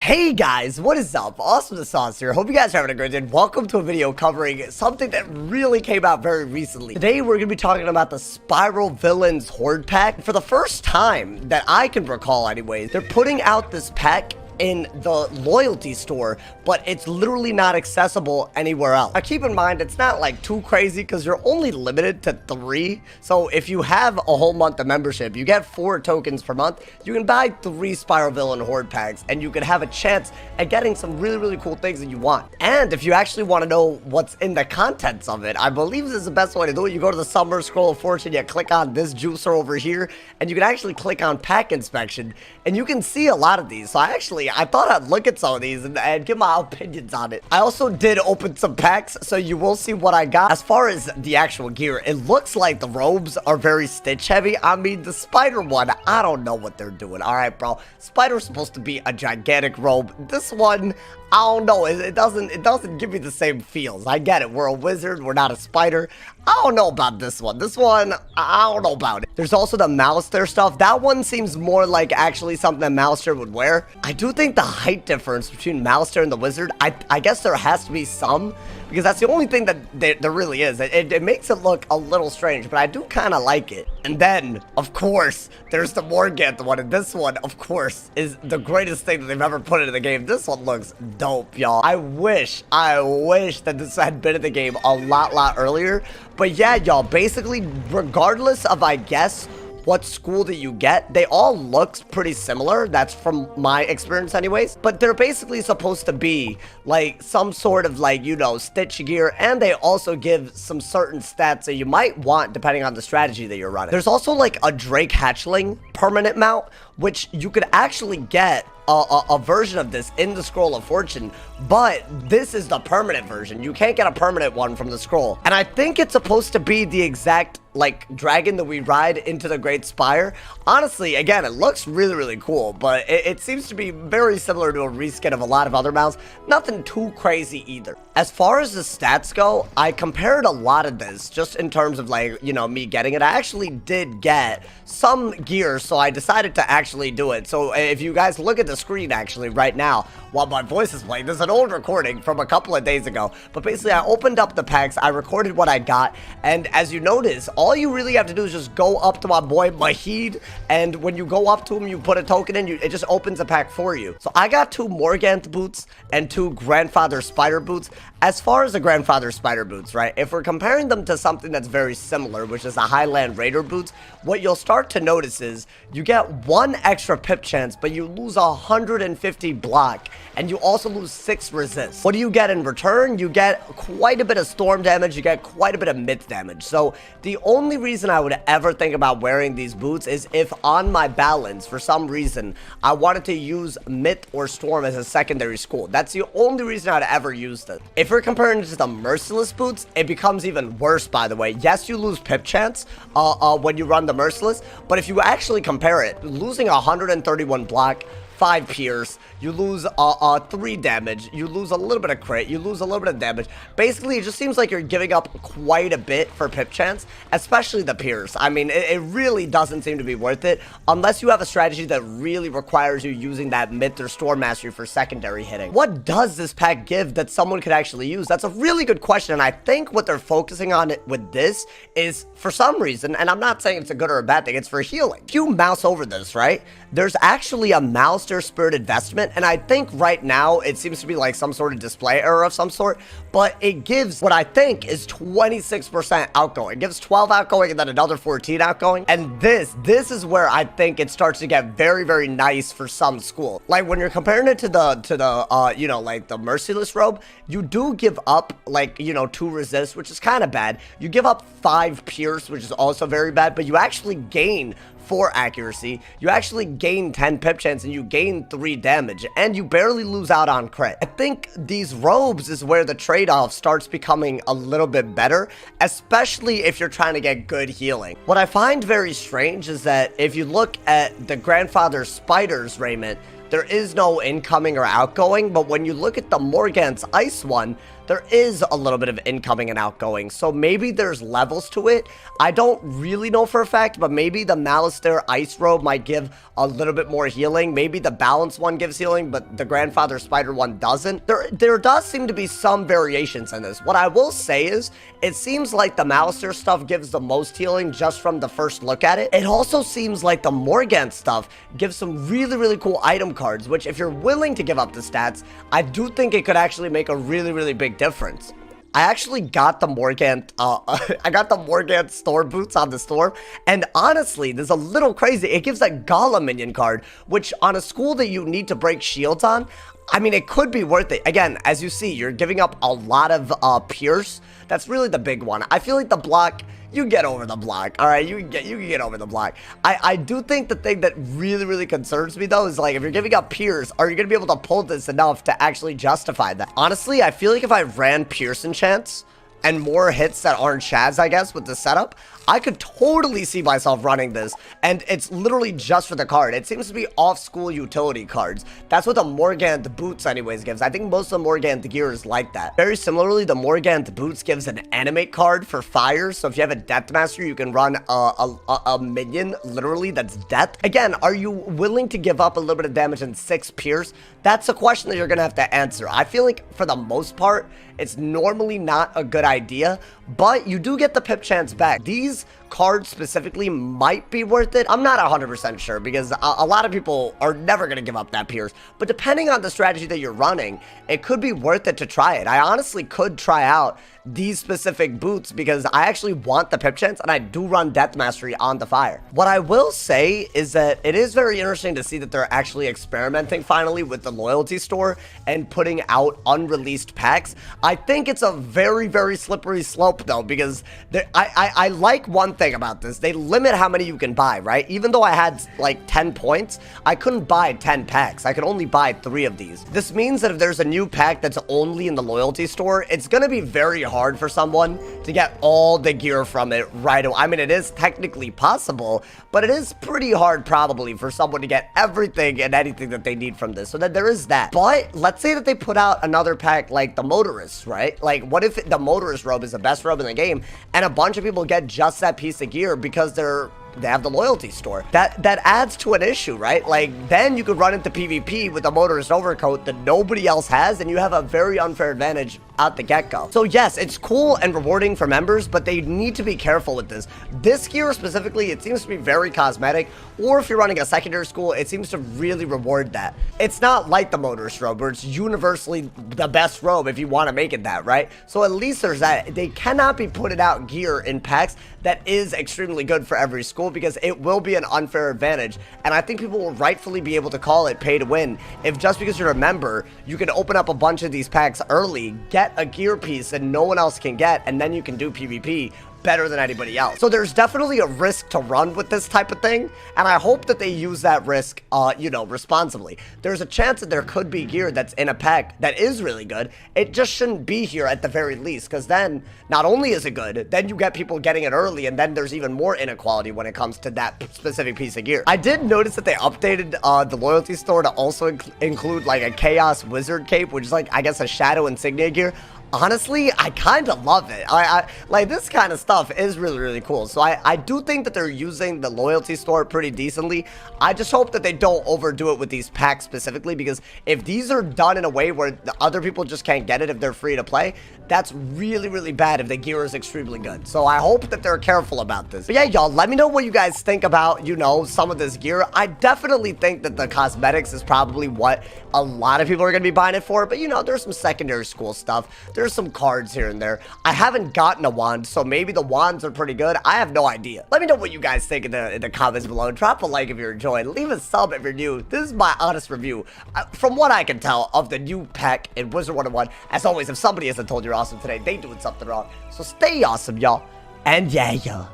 Hey guys, what is up? AwesomeTheSauce here. Hope you guys are having a great day. Welcome to a video covering something that really came out very recently. Today we're going to be talking about the Spiral Villains Hoard Pack. For the first time that I can recall anyways, they're putting out this pack in the loyalty store, but it's literally not accessible anywhere else. Now keep in mind, it's not like too crazy because you're only limited to 3. So if you have a whole month of membership, you get 4 tokens per month. You can buy 3 Spiral Villain Hoard Packs and you can have a chance at getting some really cool things that you want. And if you actually want to know what's in the contents of it, I believe this is the best way to do it. You go to the Summer Scroll of Fortune, you click on this juicer over here, and you can actually click on pack inspection and you can see a lot of these. So I thought I'd look at some of these and give my opinions on it. I also did open some packs, so you will see what I got. As far as the actual gear, it looks like the robes are very stitch heavy. I mean, the spider one, I don't know what they're doing. All right, bro. Spider's supposed to be a gigantic robe. This one, I don't know. It doesn't give me the same feels. I get it. We're a wizard. We're not a spider. I don't know about this one. This one, I don't know about it. There's also the Mouster stuff. That one seems more like actually something that Mouster would wear. I do think the height difference between Mouster and the wizard, I guess there has to be some, because that's the only thing that there really is. It makes it look a little strange, but I do kind of like it. And then, of course, there's the Morgantha one, and this one, of course, is the greatest thing that they've ever put into the game. This one looks dope, y'all. I wish that this had been in the game a lot earlier. But yeah, y'all, basically, regardless of, I guess, what school that you get, they all look pretty similar. That's from my experience anyways, but they're basically supposed to be like some sort of, like, you know, stitch gear, and they also give some certain stats that you might want depending on the strategy that you're running. There's also like a Drake hatchling permanent mount, which you could actually get a version of this in the Scroll of Fortune, but this is the permanent version. You can't get a permanent one from the scroll, and I think it's supposed to be the exact like dragon that we ride into the Great Spire. Honestly, again, it looks really cool, but it seems to be very similar to a reskin of a lot of other mounts. Nothing too crazy either. As far as the stats go, I compared a lot of this just in terms of, like, you know, me getting it. I actually did get some gear, so I decided to actually do it. So if you guys look at the screen actually right now while my voice is playing, there's an old recording from a couple of days ago, but basically I opened up the packs, I recorded what I got, and as you notice, all you really have to do is just go up to my boy Mahid, and when you go up to him, you put a token in, it just opens a pack for you. So I got 2 Morgantha boots and 2 Grandfather Spider boots. As far as the Grandfather Spider boots, right, if we're comparing them to something that's very similar, which is the Highland Raider boots, what you'll start to notice is you get 1 extra pip chance, but you lose 150 block, and you also lose 6 resist. What do you get in return? You get quite a bit of storm damage, you get quite a bit of myth damage. So the only reason I would ever think about wearing these boots is if on my balance, for some reason, I wanted to use myth or storm as a secondary school. That's the only reason I'd ever use this. If we're comparing it to the Merciless boots, it becomes even worse, by the way. Yes, you lose pip chance when you run the Merciless, but if you actually compare it, losing 131 block, 5 pierce, you lose 3 damage, you lose a little bit of crit, you lose a little bit of damage. Basically, it just seems like you're giving up quite a bit for pip chance, especially the pierce. I mean, it really doesn't seem to be worth it unless you have a strategy that really requires you using that myth or storm mastery for secondary hitting. What does this pack give that someone could actually use? That's a really good question, and I think what they're focusing on with this is, for some reason, and I'm not saying it's a good or a bad thing, it's for healing. If you mouse over this, right, there's actually a Mouster Spirited Vestment, and I think right now it seems to be like some sort of display error of some sort, but it gives what I think is 26% outgoing. It gives 12 outgoing and then another 14 outgoing, and this is where I think it starts to get very nice for some school. Like when you're comparing it to the you know, like the Merciless robe, you do give up, like, you know, 2 resist, which is kind of bad. You give up 5 pierce, which is also very bad, but you actually gain 4 accuracy, you actually gain 10 pip chance, and you gain 3 damage, and you barely lose out on crit. I think these robes is where the trade-off starts becoming a little bit better, especially if you're trying to get good healing. What I find very strange is that if you look at the Grandfather Spider's raiment, there is no incoming or outgoing, but when you look at the Morgantha's ice one, there is a little bit of incoming and outgoing. So maybe there's levels to it. I don't really know for a fact, but maybe the Malistaire Ice Robe might give a little bit more healing. Maybe the Balance one gives healing, but the Grandfather Spider one doesn't. There does seem to be some variations in this. What I will say is, it seems like the Malistaire stuff gives the most healing just from the first look at it. It also seems like the Morgant stuff gives some really, really cool item cards, which if you're willing to give up the stats, I do think it could actually make a really, really big difference. I actually got the Morgant, I got the Morgant store boots on the store, and honestly, this is a little crazy. It gives that Golem minion card, which on a school that you need to break shields on, I mean, it could be worth it. Again, as you see, you're giving up a lot of Pierce. That's really the big one. I feel like the block, you get over the block, all right? You can get over the block. I do think the thing that really, really concerns me, though, is, like, if you're giving up Pierce, are you going to be able to pull this enough to actually justify that? Honestly, I feel like if I ran Pierce enchants and more hits that aren't Shaz, I guess, with the setup, I could totally see myself running this, and it's literally just for the card. It seems to be off-school utility cards. That's what the Morgant Boots anyways gives. I think most of the Morgant gear is like that. Very similarly, the Morgant Boots gives an animate card for fire, so if you have a Death Master, you can run a minion, literally, that's death. Again, are you willing to give up a little bit of damage and 6 Pierce? That's a question that you're gonna have to answer. I feel like, for the most part, it's normally not a good idea, but you do get the pip chance back. These cards specifically might be worth it. I'm not 100% sure because a lot of people are never going to give up that Pierce, but depending on the strategy that you're running, it could be worth it to try it. I honestly could try out these specific boots because I actually want the pip chance and I do run Death Mastery on the fire. What I will say is that it is very interesting to see that they're actually experimenting finally with the loyalty store and putting out unreleased packs. I think it's a very, very slippery slope though, because I like one thing about this. They limit how many you can buy, right? Even though I had like 10 points, I couldn't buy 10 packs. I could only buy 3 of these. This means that if there's a new pack that's only in the loyalty store, it's going to be very hard for someone to get all the gear from it right away. I mean, it is technically possible, but it is pretty hard probably for someone to get everything and anything that they need from this. So that there is that. But let's say that they put out another pack like the Motorist, right? Like, what if the Motorist robe is the best robe in the game and a bunch of people get just that piece of gear because they have the loyalty store? That adds to an issue, right? Like, then you could run into PvP with a Motorist overcoat that nobody else has, and you have a very unfair advantage out the get-go. So yes, it's cool and rewarding for members, but they need to be careful with this. This gear specifically, it seems to be very cosmetic, or if you're running a secondary school, it seems to really reward that. It's not like the Motorist robe, where it's universally the best robe if you want to make it that, right? So at least there's that. They cannot be putting out gear in packs that is extremely good for every school, because it will be an unfair advantage, and I think people will rightfully be able to call it pay to win if just because you're a member, you can open up a bunch of these packs early, get a gear piece that no one else can get, and then you can do PvP better than anybody else. So there's definitely a risk to run with this type of thing, and I hope that they use that risk, you know, responsibly. There's a chance that there could be gear that's in a pack that is really good. It just shouldn't be here at the very least, because then not only is it good, then you get people getting it early, and then there's even more inequality when it comes to that specific piece of gear. I did notice that they updated the loyalty store to also include like a Chaos Wizard cape, which is like, I guess, a Shadow Insignia gear. Honestly, I kind of love it. I like, this kind of stuff is really, really cool. So I do think that they're using the loyalty store pretty decently. I just hope that they don't overdo it with these packs specifically, because if these are done in a way where the other people just can't get it if they're free to play, that's really, really bad if the gear is extremely good. So I hope that they're careful about this. But yeah, y'all, let me know what you guys think about, you know, some of this gear. I definitely think that the cosmetics is probably what a lot of people are going to be buying it for. But, you know, there's some secondary school stuff. There's some cards here and there. I haven't gotten a wand, so maybe the wands are pretty good. I have no idea. Let me know what you guys think in the comments below. Drop a like if you're enjoying. Leave a sub if you're new. This is my honest review, from what I can tell, of the new pack in Wizard101. As always, if somebody hasn't told you you're awesome today, they doing something wrong. So stay awesome, y'all. And yeah, y'all.